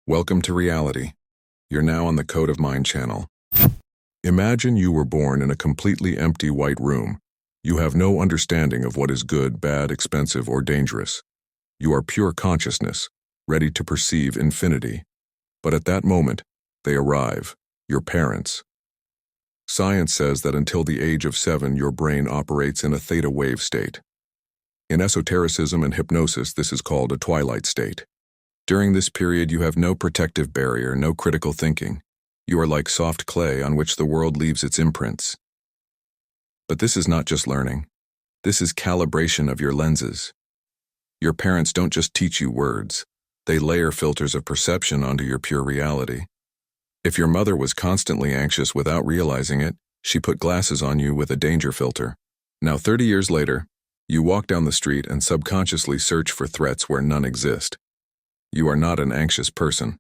Welcome to reality. You're now on the Code of Mind channel. Imagine you were born in a completely empty white room. You have no understanding of what is good, bad, expensive, or dangerous. You are pure consciousness, ready to perceive infinity. But at that moment, they arrive, your parents. Science says that until the age of 7, your brain operates in a theta wave state. In esotericism and hypnosis, this is called a twilight state. During this period, you have no protective barrier, no critical thinking. You are like soft clay on which the world leaves its imprints. But this is not just learning. This is calibration of your lenses. Your parents don't just teach you words. They layer filters of perception onto your pure reality. If your mother was constantly anxious without realizing it, she put glasses on you with a danger filter. Now, 30 years later, you walk down the street and subconsciously search for threats where none exist. You are not an anxious person.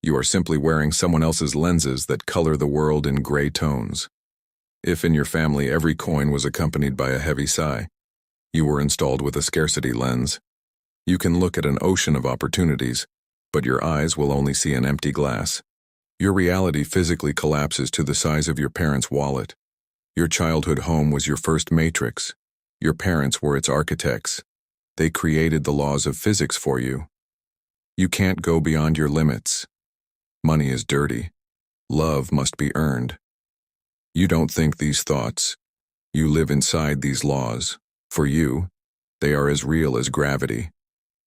You are simply wearing someone else's lenses that color the world in gray tones. If in your family every coin was accompanied by a heavy sigh, you were installed with a scarcity lens. You can look at an ocean of opportunities, but your eyes will only see an empty glass. Your reality physically collapses to the size of your parents' wallet. Your childhood home was your first matrix. Your parents were its architects. They created the laws of physics for you. You can't go beyond your limits. Money is dirty. Love must be earned. You don't think these thoughts. You live inside these laws. For you, they are as real as gravity.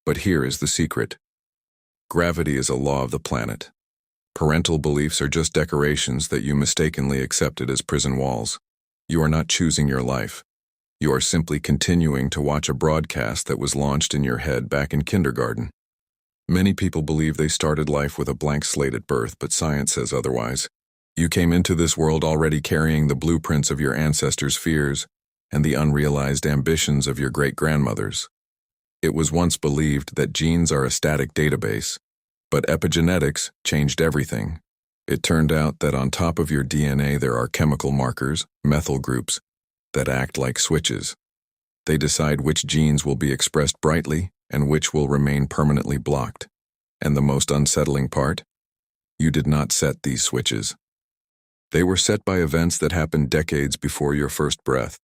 But here is the secret. Gravity is a law of the planet. Parental beliefs are just decorations that you mistakenly accepted as prison walls. You are not choosing your life. You are simply continuing to watch a broadcast that was launched in your head back in kindergarten. Many people believe they started life with a blank slate at birth, but science says otherwise. You came into this world already carrying the blueprints of your ancestors' fears and the unrealized ambitions of your great-grandmothers. It was once believed that genes are a static database, but epigenetics changed everything. It turned out that on top of your DNA there are chemical markers, methyl groups, that act like switches. They decide which genes will be expressed brightly and which will remain permanently blocked. And the most unsettling part? You did not set these switches. They were set by events that happened decades before your first breath.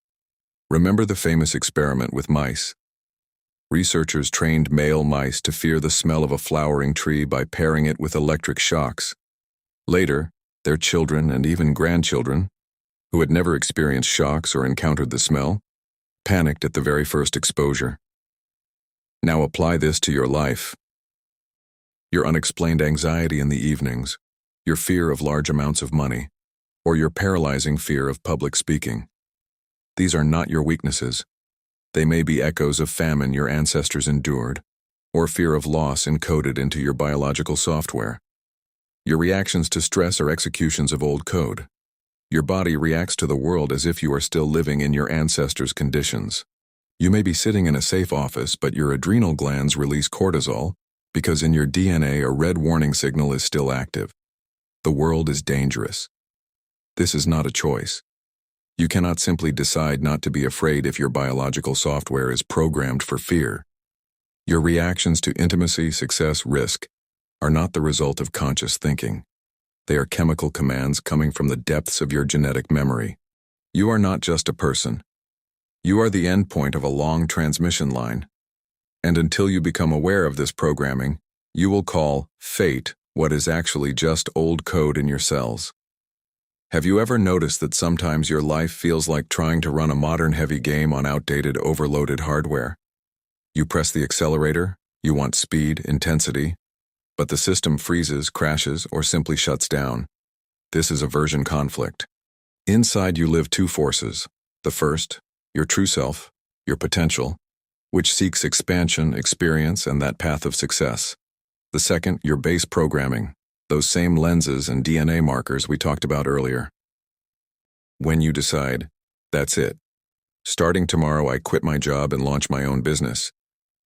Remember the famous experiment with mice? Researchers trained male mice to fear the smell of a flowering tree by pairing it with electric shocks. Later, their children and even grandchildren, who had never experienced shocks or encountered the smell, panicked at the very first exposure. Now apply this to your life. Your unexplained anxiety in the evenings, your fear of large amounts of money, or your paralyzing fear of public speaking. These are not your weaknesses. They may be echoes of famine your ancestors endured, or fear of loss encoded into your biological software. Your reactions to stress are executions of old code. Your body reacts to the world as if you are still living in your ancestors' conditions. You may be sitting in a safe office, but your adrenal glands release cortisol because in your DNA a red warning signal is still active. The world is dangerous. This is not a choice. You cannot simply decide not to be afraid if your biological software is programmed for fear. Your reactions to intimacy, success, risk are not the result of conscious thinking. They are chemical commands coming from the depths of your genetic memory. You are not just a person. You are the endpoint of a long transmission line. And until you become aware of this programming, you will call fate what is actually just old code in your cells. Have you ever noticed that sometimes your life feels like trying to run a modern heavy game on outdated, overloaded hardware? You press the accelerator, you want speed, intensity, but the system freezes, crashes, or simply shuts down. This is a version conflict. Inside you live two forces. The first, your true self, your potential, which seeks expansion, experience, and that path of success. The second, your base programming, those same lenses and DNA markers we talked about earlier. When you decide, that's it. Starting tomorrow, I quit my job and launch my own business.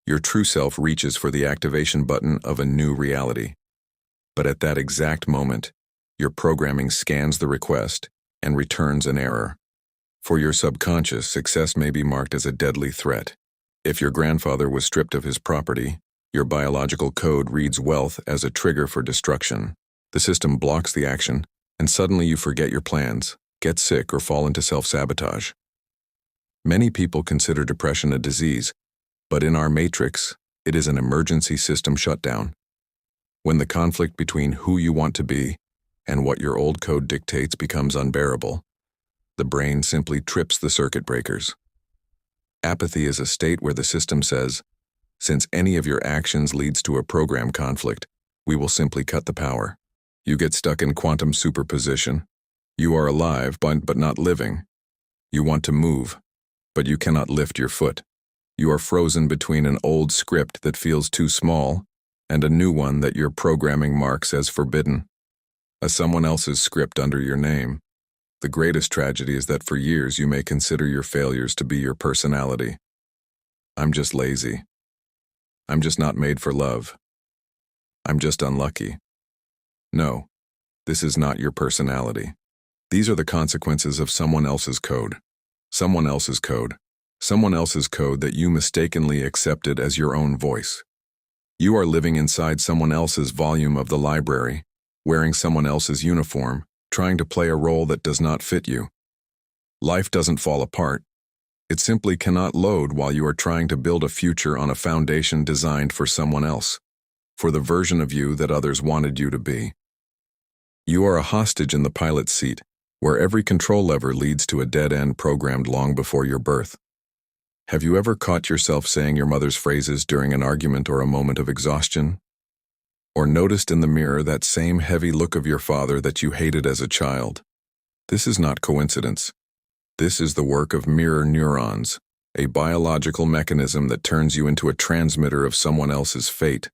Your true self reaches for the activation button of a new reality. But at that exact moment, your programming scans the request and returns an error. For your subconscious, success may be marked as a deadly threat. If your grandfather was stripped of his property, Your biological code reads wealth as a trigger for destruction. The system blocks the action, and suddenly you forget your plans, get sick, or fall into self-sabotage. Many people consider depression a disease, but in our matrix, it is an emergency system shutdown. When the conflict between who you want to be and what your old code dictates becomes unbearable, the brain simply trips the circuit breakers. Apathy is a state where the system says, since any of your actions leads to a program conflict, we will simply cut the power. You get stuck in quantum superposition. You are alive, but not living. You want to move, but you cannot lift your foot. You are frozen between an old script that feels too small and a new one that your programming marks as forbidden. A someone else's script under your name. The greatest tragedy is that for years you may consider your failures to be your personality. I'm just lazy. I'm just not made for love. I'm just unlucky. No, this is not your personality. These are the consequences of someone else's code. Someone else's code. Someone else's code that you mistakenly accepted as your own voice. You are living inside someone else's volume of the library, wearing someone else's uniform, trying to play a role that does not fit you. Life doesn't fall apart. It simply cannot load while you are trying to build a future on a foundation designed for someone else, for the version of you that others wanted you to be. You are a hostage in the pilot's seat, where every control lever leads to a dead end programmed long before your birth. Have you ever caught yourself saying your mother's phrases during an argument or a moment of exhaustion? Or noticed in the mirror that same heavy look of your father that you hated as a child? This is not coincidence. This is the work of mirror neurons, a biological mechanism that turns you into a transmitter of someone else's fate.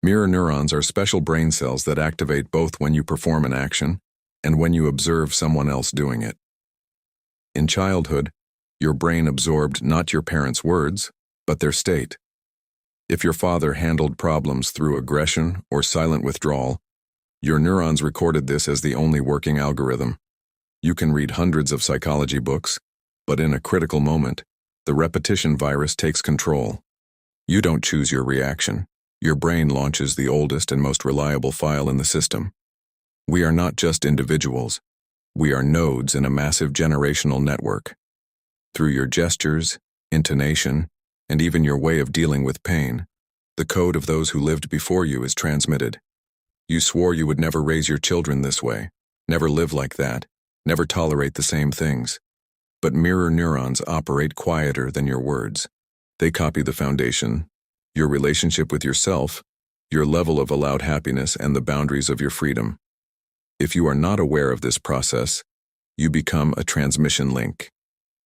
Mirror neurons are special brain cells that activate both when you perform an action and when you observe someone else doing it. In childhood, your brain absorbed not your parents' words, but their state. If your father handled problems through aggression or silent withdrawal, your neurons recorded this as the only working algorithm. You can read hundreds of psychology books, but in a critical moment, the repetition virus takes control. You don't choose your reaction. Your brain launches the oldest and most reliable file in the system. We are not just individuals. We are nodes in a massive generational network. Through your gestures, intonation, and even your way of dealing with pain, the code of those who lived before you is transmitted. You swore you would never raise your children this way, never live like that, never tolerate the same things. But mirror neurons operate quieter than your words. They copy the foundation, your relationship with yourself, your level of allowed happiness, and the boundaries of your freedom. If you are not aware of this process, you become a transmission link.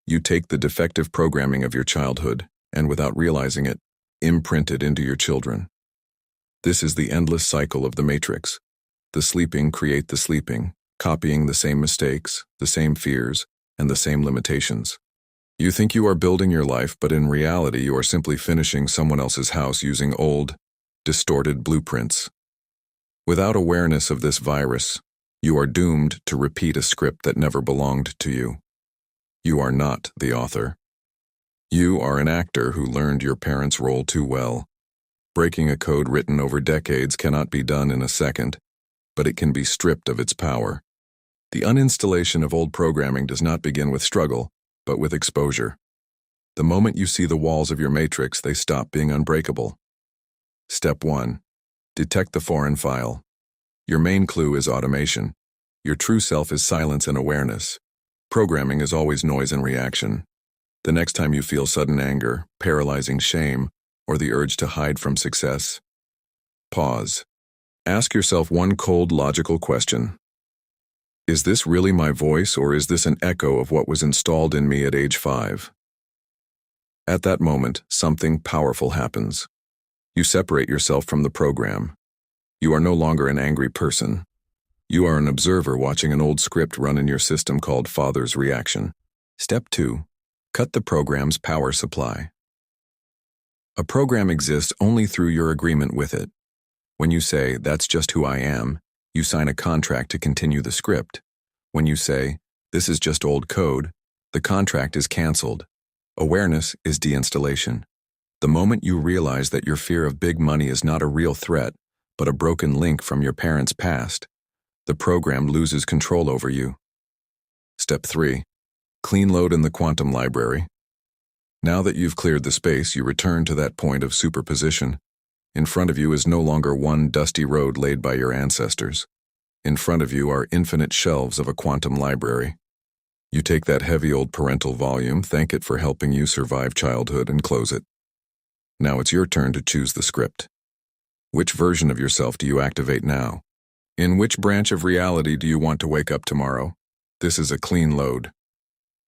You take the defective programming of your childhood, and without realizing it, imprint it into your children. This is the endless cycle of the matrix. The sleeping create the sleeping, copying the same mistakes, the same fears, and the same limitations. You think you are building your life, but in reality you are simply finishing someone else's house using old, distorted blueprints. Without awareness of this virus, you are doomed to repeat a script that never belonged to you. You are not the author. You are an actor who learned your parents' role too well. Breaking a code written over decades cannot be done in a second, but it can be stripped of its power. The uninstallation of old programming does not begin with struggle, but with exposure. The moment you see the walls of your matrix, they stop being unbreakable. Step 1. Detect the foreign file. Your main clue is automation. Your true self is silence and awareness. Programming is always noise and reaction. The next time you feel sudden anger, paralyzing shame, or the urge to hide from success, pause. Ask yourself one cold, logical question. Is this really my voice, or is this an echo of what was installed in me at age 5? At that moment, something powerful happens. You separate yourself from the program. You are no longer an angry person. You are an observer watching an old script run in your system called father's reaction. Step 2. Cut the program's power supply. A program exists only through your agreement with it. When you say, "That's just who I am," you sign a contract to continue the script. When you say, "This is just old code," the contract is canceled. Awareness is deinstallation. The moment you realize that your fear of big money is not a real threat, but a broken link from your parents' past, the program loses control over you. Step 3. Clean load in the quantum library. Now that you've cleared the space, you return to that point of superposition. In front of you is no longer one dusty road laid by your ancestors. In front of you are infinite shelves of a quantum library. You take that heavy old parental volume, thank it for helping you survive childhood, and close it. Now it's your turn to choose the script. Which version of yourself do you activate now? In which branch of reality do you want to wake up tomorrow? This is a clean load.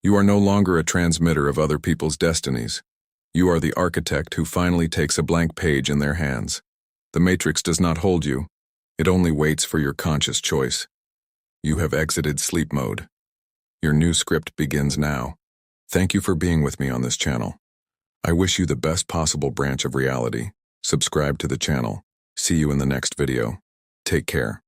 You are no longer a transmitter of other people's destinies. You are the architect who finally takes a blank page in their hands. The matrix does not hold you. It only waits for your conscious choice. You have exited sleep mode. Your new script begins now. Thank you for being with me on this channel. I wish you the best possible branch of reality. Subscribe to the channel. See you in the next video. Take care.